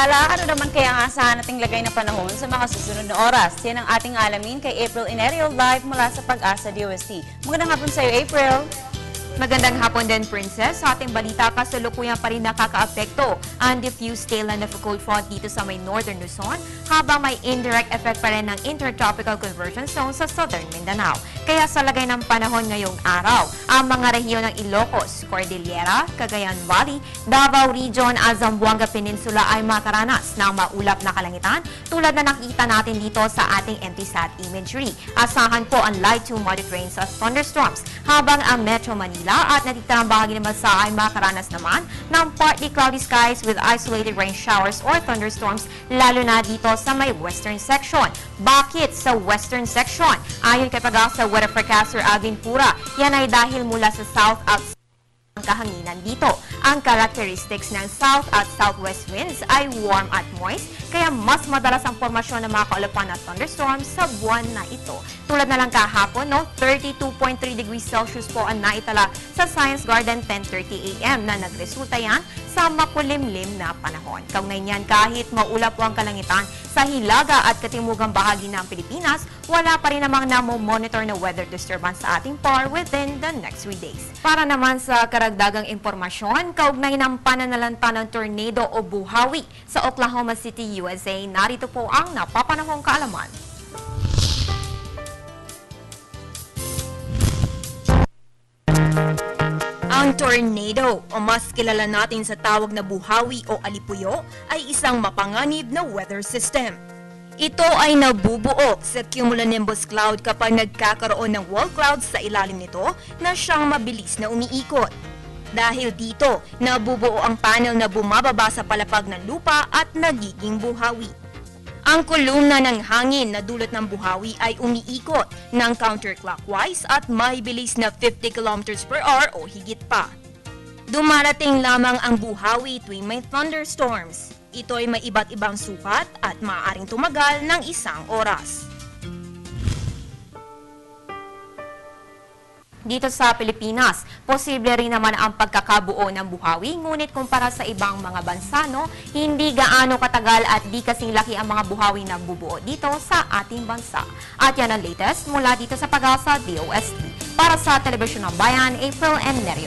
samantala, ano naman kaya ang asahan nating lagay na panahon sa mga susunod na oras? Yan ang ating alamin kay April Inerio live mula sa Pag-asa DOST. Magandang hapon sa iyo, April. Magandang hapon din, Princess. Sa ating balita, kasalukuyan pa rin nakakaapekto ang diffuse tailwind of a cold front dito sa may northern Luzon, habang may indirect effect pa rin ng intertropical convergence zone sa southern Mindanao. Kaya sa lagay ng panahon ngayong araw, ang mga rehiyon ng Ilocos, Cordillera, Cagayan Valley, Davao Region at Zamboanga Peninsula ay makaranas ng maulap na kalangitan tulad na nakita natin dito sa ating MTSAT imagery. Asahan po ang light to moderate rains at thunderstorms, habang ang Metro Manila at natitirang bahagi ng bansa ay makaranas naman ng partly cloudy skies with isolated rain showers or thunderstorms, lalo na dito sa may western section. Bakit sa western section? Ayon kay Pag-asa weather forecaster Alvin Pura, yan ay dahil mula sa south at ang kahanginan dito. Ang characteristics ng south at southwest winds ay warm at moist, kaya mas madalas ang formasyon ng mga kaulapan at thunderstorms sa buwan na ito. Tulad na lang kahapon, 32.3 degrees Celsius po ang naitala sa Science Garden 10:30 AM na nagresulta yan sa makulimlim na panahon. Kaugnay niyan, kahit maulap po ang kalangitan sa hilaga at katimugang bahagi ng Pilipinas, wala pa rin namang namo-monitor na weather disturbance sa ating PAR within the next 3 days. Para naman sa karagdagang impormasyon, kaugnay ng pananalanta ng tornado o buhawi sa Oklahoma City, USA, narito po ang napapanahong kaalaman. Ang tornado, o mas kilala natin sa tawag na buhawi o alipuyo, ay isang mapanganib na weather system. Ito ay nabubuo sa cumulonimbus cloud kapag nagkakaroon ng wall clouds sa ilalim nito na siyang mabilis na umiikot. Dahil dito, nabubuo ang panel na bumababa sa palapag ng lupa at nagiging buhawi. Ang kolumna ng hangin na dulot ng buhawi ay umiikot ng counterclockwise at may bilis na 50 km per hour o higit pa. Dumarating lamang ang buhawi tuwing may thunderstorms. Ito ay may iba't ibang sukat at maaaring tumagal ng 1 oras. Dito sa Pilipinas, posible rin naman ang pagkakabuo ng buhawi, ngunit kumpara sa ibang mga bansa, hindi gaano katagal at di kasing laki ang mga buhawi na bubuo dito sa ating bansa. At yan ang latest mula dito sa Pag-asa DOST. Para sa Telebisyon ng Bayan, April and Nerio.